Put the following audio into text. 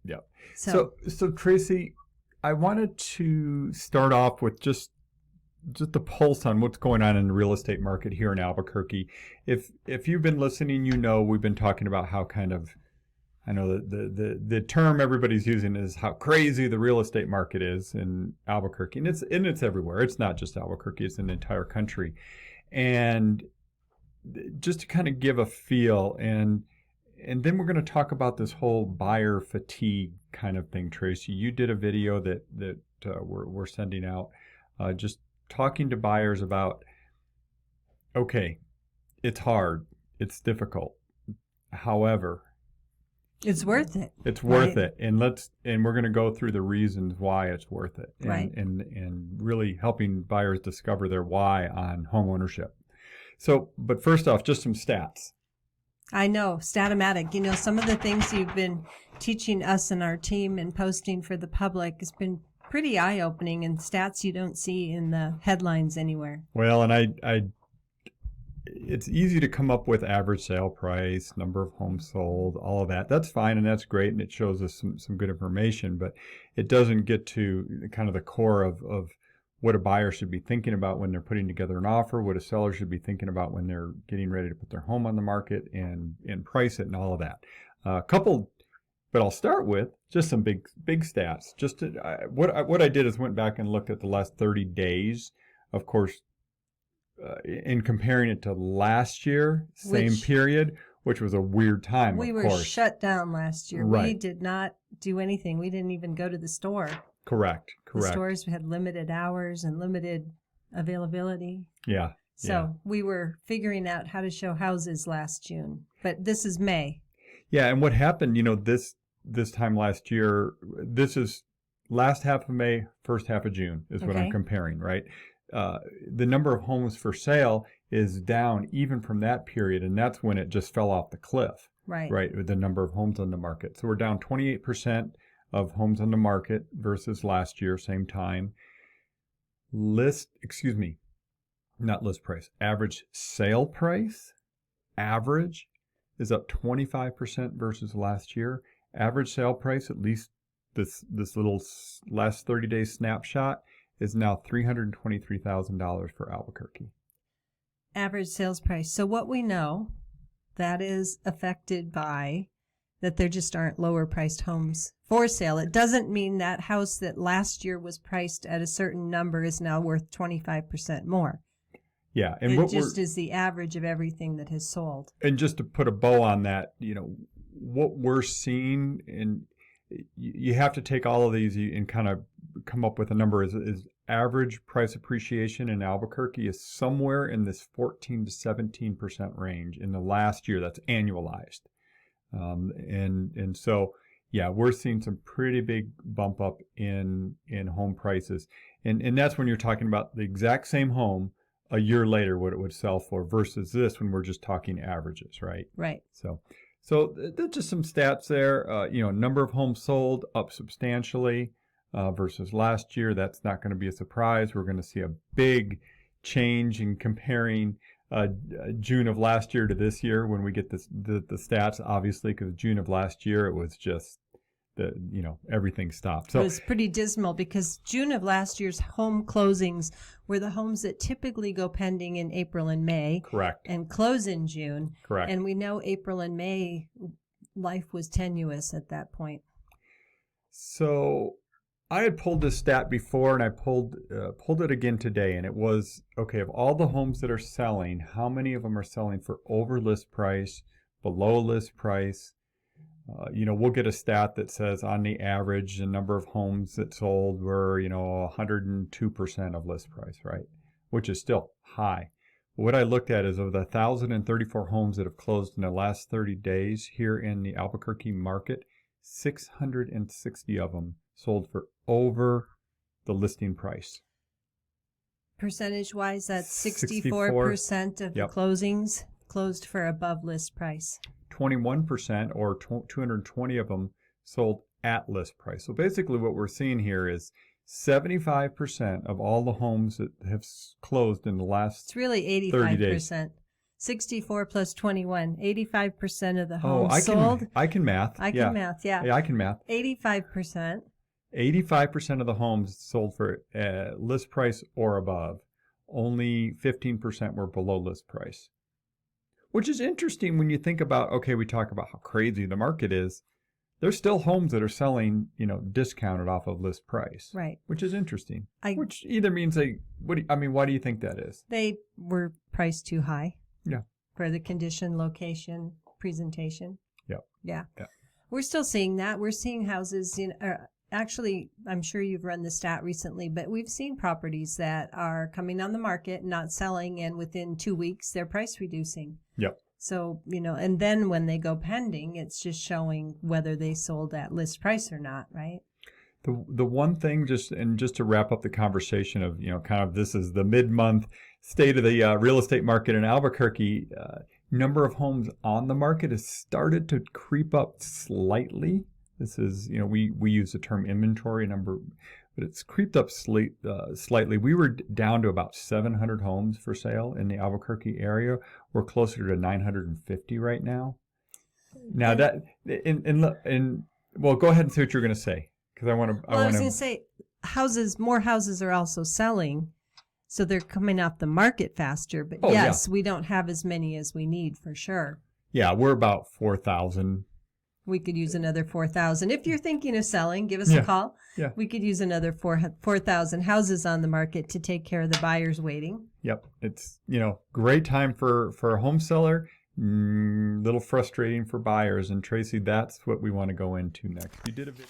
Yeah. So So Tracy, I wanted to start off with just the pulse on what's going on in the real estate market here in Albuquerque. If you've been listening, you know we've been talking about how kind of, I know that the term everybody's using is how crazy the real estate market is in Albuquerque, and it's everywhere. It's not just Albuquerque; it's in the entire country. And just to kind of give a feel, and then we're going to talk about this whole buyer fatigue kind of thing, Tracy. You did a video that we're sending out, just talking to buyers about, okay, it's hard, it's difficult. However, it's worth it. it's worth it, and we're going to go through the reasons why it's worth it, and really helping buyers discover their why on home ownership. So, but first off, just some stats. I know, Statomatic. You know, some of the things you've been teaching us and our team and posting for the public has been pretty eye-opening, and stats you don't see in the headlines anywhere. Well, and it's easy to come up with average sale price, number of homes sold, all of that. That's fine, and that's great, and it shows us some good information, but it doesn't get to kind of the core of what a buyer should be thinking about when they're putting together an offer, what a seller should be thinking about when they're getting ready to put their home on the market and price it and all of that. But I'll start with just some big stats. What I did is went back and looked at the last 30 days, of course, in comparing it to last year, same period, which was a weird time, we of were course. shut down last year. Right. We did not do anything. We didn't even go to the store. Correct. The stores had limited hours and limited availability. Yeah. So we were figuring out how to show houses last June. But this is May. Yeah, and what happened, this time last year, this is last half of May, first half of June is what I'm comparing, right? The number of homes for sale is down even from that period, and that's when it just fell off the cliff. Right, with the number of homes on the market. So we're down 28% of homes on the market versus last year, same time. Not list price. Average sale price, average, is up 25% versus last year. Average sale price, at least this little last 30-day snapshot, is now $323,000 for Albuquerque. Average sales price. So what we know, that is affected by that there just aren't lower priced homes for sale. It doesn't mean that house that last year was priced at a certain number is now worth 25% more. Yeah, and it just is the average of everything that has sold. And just to put a bow on that, what we're seeing, and you have to take all of these and kind of come up with a number, is average price appreciation in Albuquerque is somewhere in this 14 to 17% range in the last year. That's annualized. And so, yeah, we're seeing some pretty big bump up in home prices. And that's when you're talking about the exact same home a year later, what it would sell for, versus this when we're just talking averages, right? Right. So there's just some stats there. Number of homes sold up substantially versus last year. That's not going to be a surprise. We're going to see a big change in comparing June of last year to this year when we get the stats, obviously, because June of last year it was just everything stopped. So it was pretty dismal because June of last year's home closings were the homes that typically go pending in April and May. Correct. And close in June. Correct. And we know April and May, life was tenuous at that point. So I had pulled this stat before, and I pulled it again today, and it was, okay, of all the homes that are selling, how many of them are selling for over list price, below list price? We'll get a stat that says on the average, the number of homes that sold were, 102% of list price, right? Which is still high. But what I looked at is of the 1,034 homes that have closed in the last 30 days here in the Albuquerque market, 660 of them sold for over the listing price. Percentage-wise, that's 64% of the closings closed for above list price. 21% or 220 of them sold at list price. So basically what we're seeing here is 75% of all the homes that have closed in the last It's really 85%. 30 days. 64 plus 21, 85% of the Oh, homes sold. I can math. I can math, yeah. Yeah, I can math. 85%. 85% of the homes sold for list price or above. Only 15% were below list price. Which is interesting when you think about, okay, we talk about how crazy the market is. There's still homes that are selling, discounted off of list price. Right. Which is interesting. Which either means why do you think that is? They were priced too high. Yeah. For the condition, location, presentation. Yep. Yeah. Yeah. We're still seeing that. We're seeing houses actually, I'm sure you've run the stat recently, but we've seen properties that are coming on the market, not selling, and within 2 weeks, they're price reducing. Yep. So, and then when they go pending, it's just showing whether they sold at list price or not, right? The one thing, just to wrap up the conversation of, kind of this is the mid-month state of the real estate market in Albuquerque, number of homes on the market has started to creep up slightly. This is, we use the term inventory number, but it's creeped up slightly. We were down to about 700 homes for sale in the Albuquerque area. We're closer to 950 right now. Now well, go ahead and say what you're going to say, because I was going to say more houses are also selling, so they're coming off the market faster. But we don't have as many as we need for sure. Yeah, we're about 4,000. We could use another 4,000. If you're thinking of selling, give us a call. Yeah. We could use another 4,000 houses on the market to take care of the buyers waiting. Yep. It's, great time for a home seller. Little frustrating for buyers. And Tracy, that's what we want to go into next. You did a bit.